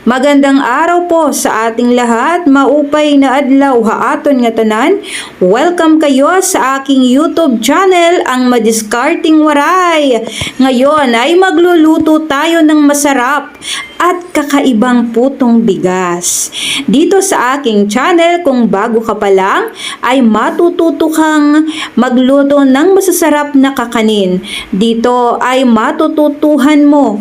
Magandang araw po sa ating lahat, maupay na adlaw haaton nga tanan. Welcome kayo sa aking YouTube channel, ang Madiskarting Waray. Ngayon ay magluluto tayo ng masarap at kakaibang putong bigas. Dito sa aking channel, kung bago ka pa lang, ay matututo kang magluto ng masasarap na kakanin. Dito ay matututuhan mo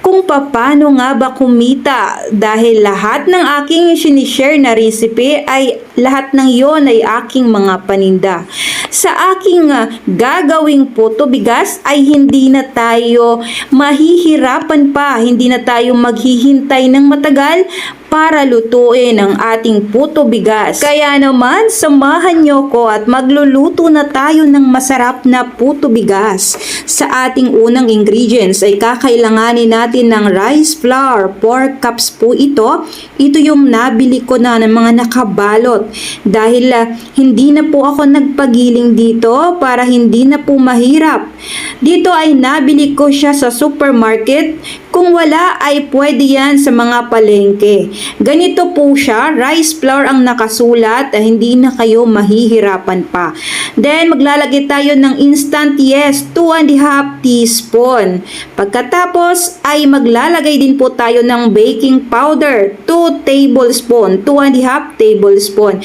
kung paano nga ba kumita, dahil lahat ng aking sinishare na recipe ay lahat ng yon ay aking mga paninda. Sa aking gagawing puto bigas ay hindi na tayo mahihirapan pa, hindi na tayo maghihintay ng matagal para lutuin ang ating puto bigas. Kaya naman, samahan nyo ko at magluluto na tayo ng masarap na puto bigas. Sa ating unang ingredients ay kakailanganin natin ng rice flour. 4 cups po ito. Ito yung nabili ko na ng mga nakabalot. Dahil hindi na po ako nagpagiling dito para hindi na po mahirap. Dito ay nabili ko siya sa supermarket. Kung wala ay pwede yan sa mga palengke. Ganito po siya, rice flour ang nakasulat, hindi na kayo mahihirapan pa. Then maglalagay tayo ng instant yes, 2½ teaspoon. Pagkatapos ay maglalagay din po tayo ng baking powder, 2 tablespoon, 2½ tablespoon.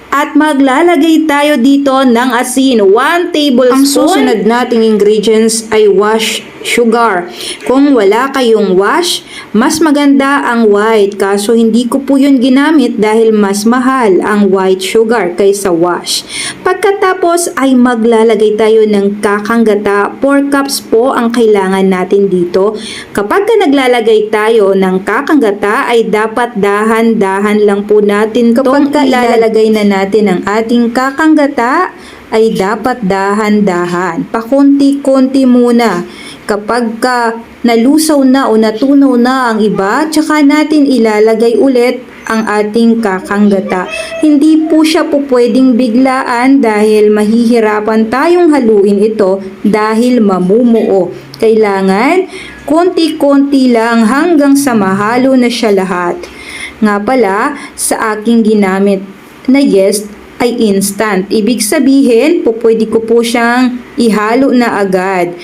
At maglalagay tayo dito ng asin, 1 tablespoon. Ang susunod nating ingredients ay wash sugar. Kung wala kayong wash, mas maganda ang white. Kaso hindi ko po yun ginamit dahil mas mahal ang white sugar kaysa wash. Pagkatapos ay maglalagay tayo ng kakanggata. 4 cups po ang kailangan natin dito. Kapag naglalagay tayo ng kakanggata ay dapat dahan-dahan lang po natin. Kapag ilalagay na natin ang ating kakanggata ay dapat dahan-dahan. Pakunti-kunti muna. Kapag nalusaw na o natunaw na ang iba, tsaka natin ilalagay ulit ang ating kakanggata. Hindi po siya po pwedeng biglaan dahil mahihirapan tayong haluin ito dahil mamumuo. Kailangan konti-konti lang hanggang sa mahalo na siya lahat. Nga pala, sa aking ginamit na yeast ay instant. Ibig sabihin, pwede ko po siyang ihalo na agad.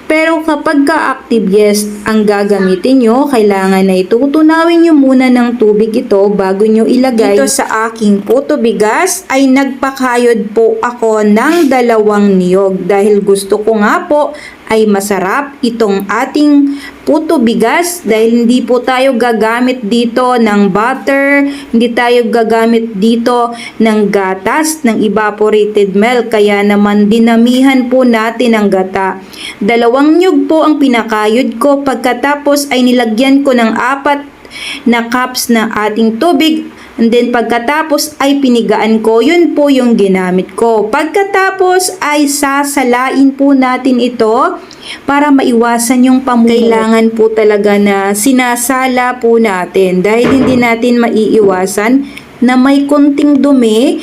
Pero kapag ka-active yeast ang gagamitin nyo, kailangan na itutunawin nyo muna ng tubig ito bago nyo ilagay. Dito sa aking puto bigas ay nagpakayod po ako ng 2 niyog dahil gusto ko nga po ay masarap itong ating puto bigas dahil hindi po tayo gagamit dito ng butter, hindi tayo gagamit dito ng gatas, ng evaporated milk, kaya naman dinamihan po natin ang gata. 2 niyog po ang pinakayod ko, pagkatapos ay nilagyan ko ng 4 na cups na ating tubig. And then pagkatapos ay pinigaan ko, yun po yung ginamit ko. Pagkatapos ay sasalain po natin ito para maiwasan yung pamumuo. Kailangan po talaga na sinasala po natin dahil hindi natin maiiwasan na may konting dumi.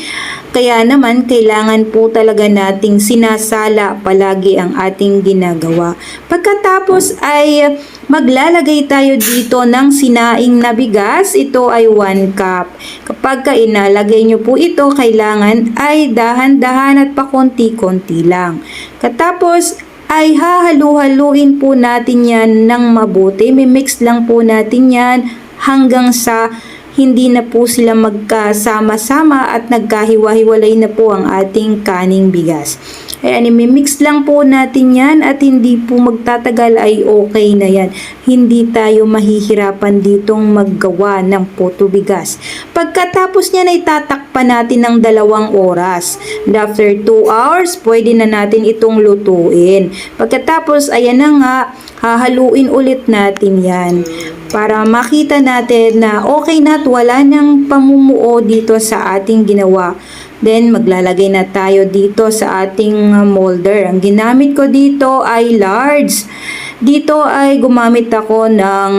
Kaya naman kailangan po talaga nating sinasala palagi ang ating ginagawa. Pagkatapos ay maglalagay tayo dito ng sinaing na bigas. Ito ay 1 cup. Kapag inalagay nyo po ito, kailangan ay dahan-dahan at pakonti-konti lang. Katapos ay hahalu-haluin po natin yan ng mabuti. Mimix lang po natin yan hanggang sa hindi na po sila magkasama-sama at nagkahiwa-hiwalay na po ang ating kaning bigas. Ayan, imimix lang po natin yan at hindi po magtatagal ay okay na yan. Hindi tayo mahihirapan ditong maggawa ng puto bigas. Pagkatapos niyan ay tatakpan natin ng 2 oras. And after 2 hours, pwede na natin itong lutuin. Pagkatapos, ayan na nga, hahaluin ulit natin yan para makita natin na okay na at wala nang pamumuo dito sa ating ginawa. Then maglalagay na tayo dito sa ating molder. Ang ginamit ko dito ay large. Dito ay gumamit ako ng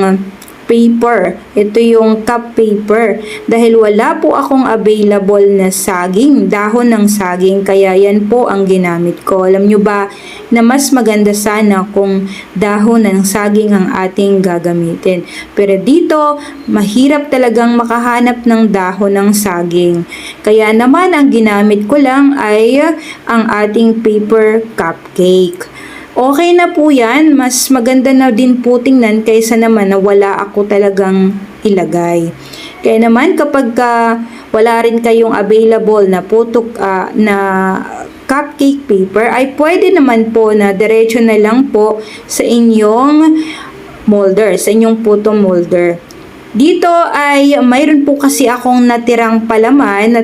paper. Ito yung cup paper. Dahil wala po akong available na saging, dahon ng saging, kaya yan po ang ginamit ko. Alam nyo ba na mas maganda sana kung dahon ng saging ang ating gagamitin. Pero dito, mahirap talagang makahanap ng dahon ng saging. Kaya naman ang ginamit ko lang ay ang ating paper cupcake. Okay na po yan, mas maganda na din po tingnan kaysa naman na wala ako talagang ilagay. Kaya naman kapag wala rin kayong available na na cupcake paper, ay pwede naman po na diretso na lang po sa inyong molder, sa inyong photo molder. Dito ay mayroon po kasi akong natirang palaman,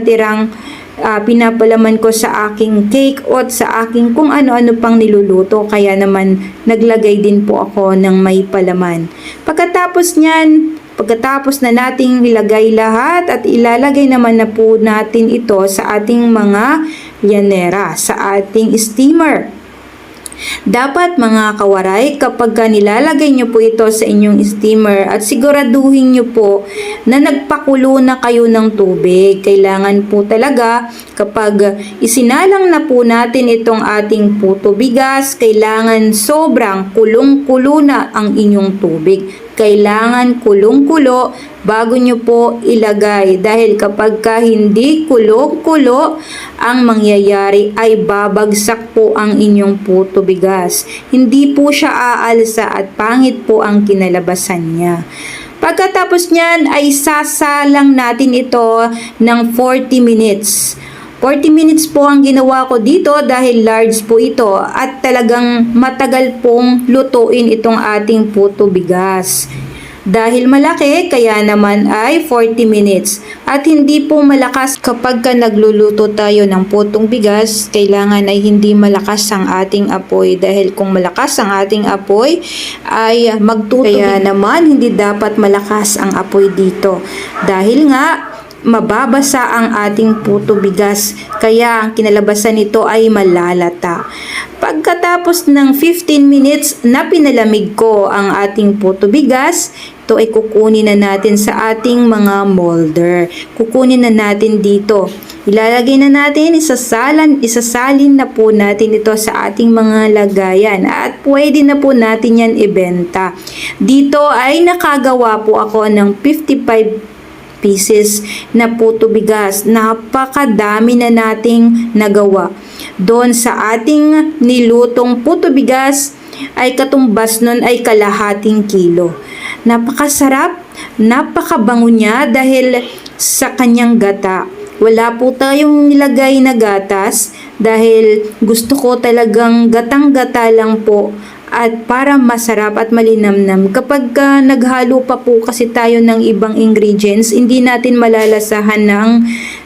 pinapalaman ko sa aking cake at sa aking kung ano-ano pang niluluto, kaya naman naglagay din po ako ng may palaman. Pagkatapos na nating ilagay lahat at ilalagay naman na po natin ito sa ating mga llanera, sa ating steamer. Dapat mga kawaray, kapag nilalagay nyo po ito sa inyong steamer at siguraduhin nyo po na nagpakulo na kayo ng tubig. Kailangan po talaga kapag isinalang na po natin itong ating puto bigas, kailangan sobrang kulong-kulo na ang inyong tubig. Kailangan kulong-kulo bago nyo po ilagay, dahil kapag hindi kulo-kulo, ang mangyayari ay babagsak po ang inyong puto bigas. Hindi po siya aalsa at pangit po ang kinalabasan niya. Pagkatapos niyan ay sasalang natin ito ng 40 minutes. 40 minutes po ang ginawa ko dito dahil large po ito at talagang matagal pong lutuin itong ating puto bigas. Dahil malaki, kaya naman ay 40 minutes. At hindi po malakas kapag nagluluto tayo ng putong bigas, kailangan ay hindi malakas ang ating apoy. Dahil kung malakas ang ating apoy, ay magtutubig. Kaya naman, hindi dapat malakas ang apoy dito. Dahil nga, mababasa ang ating puto bigas, kaya ang kinalabasan nito ay malalata. Pagkatapos ng 15 minutes na pinalamig ko ang ating puto bigas, ito ay kukunin na natin sa ating mga molder. Kukunin na natin dito. Ilalagay na natin, isasalin na po natin ito sa ating mga lagayan at pwede na po natin yan ibenta. Dito ay nakagawa po ako ng 55 pieces na puto bigas. Napakadami na nating nagawa. Doon sa ating nilutong puto bigas ay katumbas nun ay kalahating kilo. Napakasarap, napakabango niya dahil sa kanyang gata. Wala po tayong nilagay na gatas dahil gusto ko talagang gatang-gata lang po at para masarap at malinamnam. Kapag naghalo pa po kasi tayo ng ibang ingredients, hindi natin malalasahan ng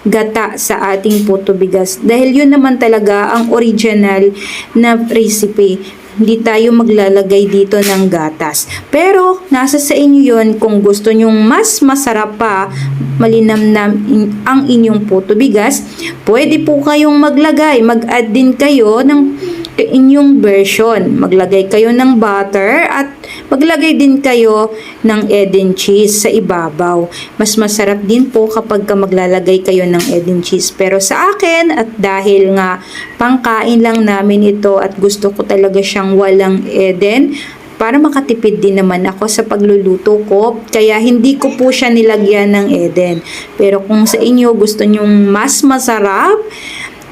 gata sa ating puto bigas. Dahil yun naman talaga ang original na recipe. Hindi tayo maglalagay dito ng gatas. Pero, nasa sa inyo yun kung gusto nyong mas masarap pa, malinamnam ang inyong puto bigas, pwede po kayong mag-add din kayo ng inyong version. Maglagay kayo ng butter at maglagay din kayo ng egg and cheese sa ibabaw. Mas masarap din po kapag maglalagay kayo ng egg and cheese. Pero sa akin, at dahil nga pangkain lang namin ito at gusto ko talaga siyang walang eden, para makatipid din naman ako sa pagluluto ko, kaya hindi ko po siya nilagyan ng eden. Pero kung sa inyo gusto nyong mas masarap,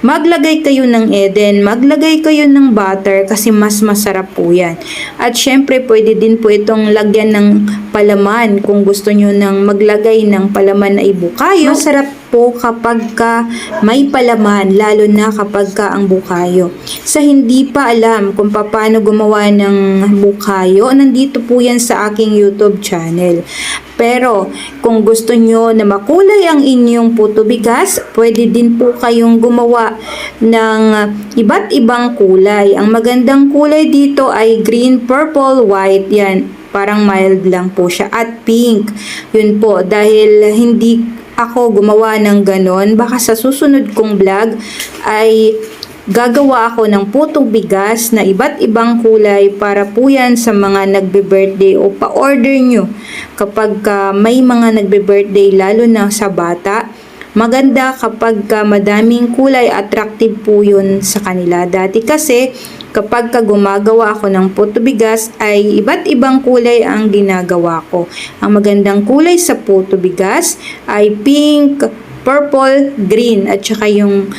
maglagay kayo ng eden, maglagay kayo ng butter kasi mas masarap po yan. At syempre pwede din po itong lagyan ng palaman kung gusto nyo nang maglagay ng palaman na ibukayo. Masarap po kapag may palaman, lalo na kapag ang bukayo. Sa hindi pa alam kung paano gumawa ng bukayo, nandito po yan sa aking YouTube channel. Pero kung gusto nyo na makulay ang inyong puto bigas, pwede din po kayong gumawa ng iba't ibang kulay. Ang magandang kulay dito ay green, purple, white. Yan, parang mild lang po siya. At pink. Yun po, dahil hindi ako gumawa ng ganon, baka sa susunod kong vlog ay gagawa ako ng putong bigas na iba't ibang kulay para po yan sa mga nagbe-birthday o pa-order nyo. Kapag may mga nagbe-birthday, lalo na sa bata, maganda kapag madaming kulay, attractive po yun sa kanila. Dati kasi, kapag gumagawa ako ng puto bigas ay iba't ibang kulay ang ginagawa ko. Ang magandang kulay sa puto bigas ay pink, purple, green, at saka yung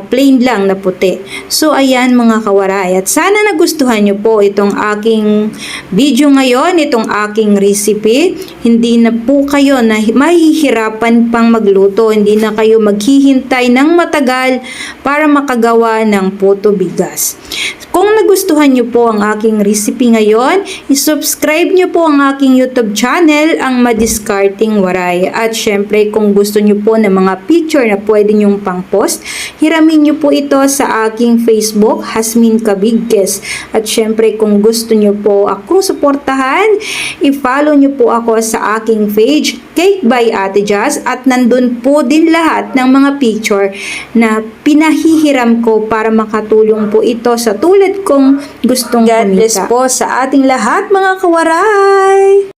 plain lang na puti. So, ayan mga kawaray. At sana nagustuhan nyo po itong aking video ngayon, itong aking recipe. Hindi na po kayo na mahihirapan pang magluto. Hindi na kayo maghihintay ng matagal para makagawa ng puto bigas. Kung nagustuhan nyo po ang aking recipe ngayon, isubscribe nyo po ang aking YouTube channel, ang Madiskarting Waray. At syempre, kung gusto nyo po ng mga picture na pwede nyong pang-post, hiramin nyo po ito sa aking Facebook, Hasmin Cabigues. At syempre, kung gusto nyo po akong suportahan, i-follow nyo po ako sa aking page, Cake by Ate Jazz, at nandun po din lahat ng mga picture na pinahihiram ko para makatulong po ito sa tulad kong gustong kumita. God bless po sa ating lahat mga kawaray!